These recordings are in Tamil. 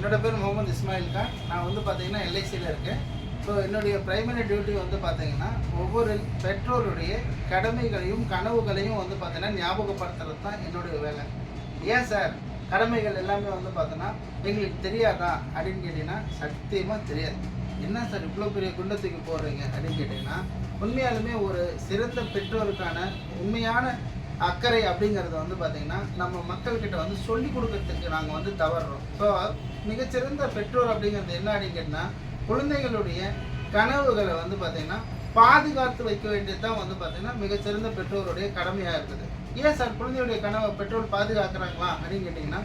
என்னோட பேர் முகமது இஸ்மாயில் கான். நான் வந்து பார்த்தீங்கன்னா எல்ஐசியில் இருக்கேன். ஸோ என்னுடைய ப்ரைமரி டியூட்டி வந்து பார்த்தீங்கன்னா ஒவ்வொரு பெற்றோருடைய கடமைகளையும் கனவுகளையும் வந்து பார்த்தீங்கன்னா ஞாபகப்படுத்துறது தான் என்னுடைய வேலை. ஏன் சார் கடமைகள் எல்லாமே வந்து பார்த்தோன்னா எங்களுக்கு தெரியாதா அப்படின்னு கேட்டிங்கன்னா சத்தியமாக தெரியாது. என்ன சார் இவ்வளோ பெரிய குண்டத்துக்கு போடுறீங்க அப்படின்னு கேட்டிங்கன்னா உண்மையாலுமே ஒரு சிறந்த பெற்றோருக்கான உண்மையான அக்கறை அப்படிங்கிறது வந்து பார்த்திங்கன்னா நம்ம மக்கள்கிட்ட வந்து சொல்லி கொடுக்கறதுக்கு நாங்கள் வந்து தவறுறோம். ஸோ மிகச்சிறந்த பெற்றோர் அப்படிங்கிறது என்ன அப்படின்னு கேட்டிங்கன்னா குழந்தைகளுடைய கனவுகளை வந்து பார்த்திங்கன்னா பாதுகாத்து வைக்க வேண்டியது தான் வந்து பார்த்திங்கன்னா மிகச்சிறந்த பெற்றோருடைய கடமையாக இருக்குது. ஏன் சார் குழந்தையுடைய கனவை பெற்றோர் பாதுகாக்கிறாங்களா அப்படின்னு கேட்டிங்கன்னா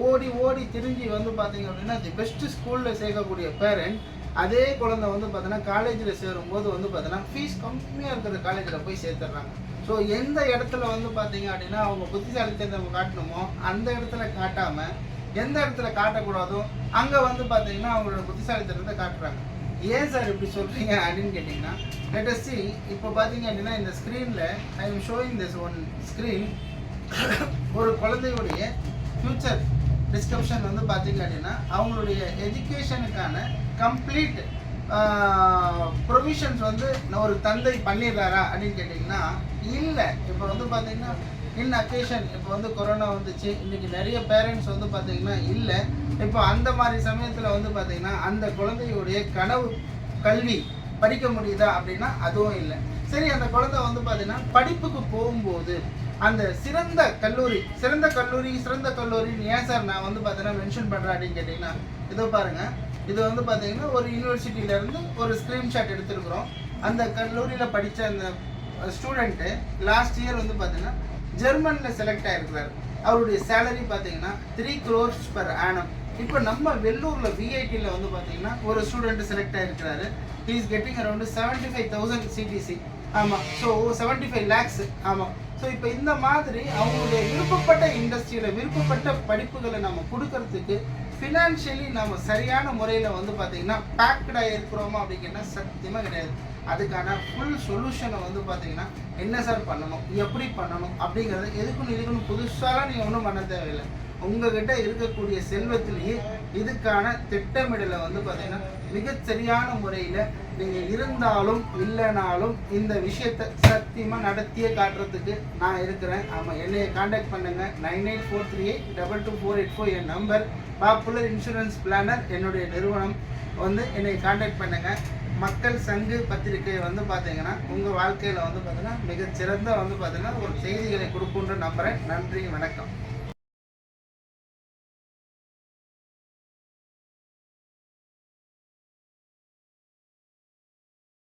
ஓடி ஓடி திரிஞ்சு வந்து பார்த்தீங்க அப்படின்னா தி பெஸ்ட் ஸ்கூலில் சேர்க்கக்கூடிய பேரண்ட் அதே குழந்தை வந்து பார்த்தீங்கன்னா காலேஜில் சேரும்போது வந்து பார்த்தீங்கன்னா ஃபீஸ் கம்மியாக இருக்கிற காலேஜில் போய் சேர்த்துட்றாங்க. ஸோ எந்த இடத்துல வந்து பார்த்தீங்க அப்படின்னா அவங்க புத்திசாலித்தனத்தை காட்டணுமோ அந்த இடத்துல காட்டாமல் எந்த இடத்துல காட்டக்கூடாதோ அங்கே வந்து பார்த்தீங்கன்னா அவங்களோட புத்திசாலித்தனத்தை காட்டுறாங்க. ஏன் சார் இப்படி சொல்கிறீங்க அப்படின்னு கேட்டிங்கன்னா லெட் அஸ் see இப்போ பார்த்தீங்க அப்படின்னா இந்த ஸ்க்ரீனில் I am showing this one screen. ஒரு குழந்தையுடைய ஃப்யூச்சர் டிஸ்கிரிப்ஷன் வந்து பார்த்தீங்க அப்படின்னா அவங்களுடைய எஜுகேஷனுக்கான கம்ப்ளீட் ப்ரொவிஷன்ஸ் வந்து ஒரு தந்தை பண்ணிடுறாரா அப்படின்னு கேட்டிங்கன்னா இல்லை. இப்போ வந்து பார்த்தீங்கன்னா இன் அக்கேஷன் இப்போ வந்து கொரோனா வந்துச்சு, இன்றைக்கி நிறைய பேரண்ட்ஸ் வந்து பார்த்தீங்கன்னா இல்லை. இப்போ அந்த மாதிரி சமயத்தில் வந்து பார்த்தீங்கன்னா அந்த குழந்தையுடைய கனவு கல்வி படிக்க முடியுதா அப்படின்னா அதுவும் இல்லை. சரி, அந்த குழந்தை வந்து பார்த்தீங்கன்னா படிப்புக்கு போகும்போது அந்த சிறந்த கல்லூரின்னு ஏன் சார் நான் வந்து பார்த்தீங்கன்னா மென்ஷன் பண்ணுறேன் அப்படின்னு கேட்டிங்கன்னா இதோ பாருங்கள். இது வந்து பார்த்தீங்கன்னா ஒரு யூனிவர்சிட்டியிலேருந்து ஒரு ஸ்க்ரீன்ஷாட் எடுத்துருக்குறோம். அந்த கல்லூரியில் படித்த அந்த ஸ்டூடெண்ட்டு லாஸ்ட் இயர் வந்து பார்த்தீங்கன்னா ஜெர்மனில் செலக்ட் ஆகிருக்கிறார். அவருடைய சேலரி பார்த்தீங்கன்னா 3 crores per annum. இப்போ நம்ம வெள்ளூரில் விஐடியில் வந்து பார்த்தீங்கன்னா ஒரு ஸ்டூடெண்ட் செலக்ட் ஆகிருக்கிறாரு. He is getting around 75,000 CTC. ஆமாம், ஸோ 75 lakhs. ஆமாம். ஸோ இப்போ இந்த மாதிரி அவங்களுடைய விருப்பப்பட்ட இண்டஸ்ட்ரியில் விருப்பப்பட்ட படிப்புகளை நம்ம கொடுக்கறதுக்கு ஃபினான்ஷியலி நம்ம சரியான முறையில் வந்து பார்த்திங்கன்னா பேக்டாக இருக்கிறோமா அப்படிங்கன்னா சத்தியமாக கிடையாது. அதுக்கான ஃபுல் சொல்யூஷனை வந்து பார்த்திங்கன்னா என்ன சார் பண்ணணும், எப்படி பண்ணணும் அப்படிங்கிறது இதுக்குன்னு புதுசாக நீங்கள் ஒன்றும் பண்ண தேவையில்லை. உங்ககிட்ட இருக்கக்கூடிய செல்வத்திலேயே இதுக்கான திட்டமிடலை வந்து பார்த்திங்கன்னா மிகச்சரியான முறையில் நீங்கள் இருந்தாலும் இல்லைனாலும் இந்த விஷயத்தை சத்தியமாக நடத்தியே காட்டுறதுக்கு நான் இருக்கிறேன். ஆமாம், என்னையை காண்டாக்ட் பண்ணுங்கள். 9843822484 என் நம்பர். பாப்புலர் இன்சூரன்ஸ் பிளானர் என்னுடைய நிறுவனம். வந்து என்னை காண்டாக்ட் பண்ணுங்கள். மக்கள் சங்கு பத்திரிகை வந்து பார்த்தீங்கன்னா உங்கள் வாழ்க்கையில் வந்து பார்த்தீங்கன்னா மிகச்சிறந்த வந்து பார்த்தீங்கன்னா ஒரு செய்திகளை கொடுக்குன்ற நம்புகிறேன். நன்றி, வணக்கம்.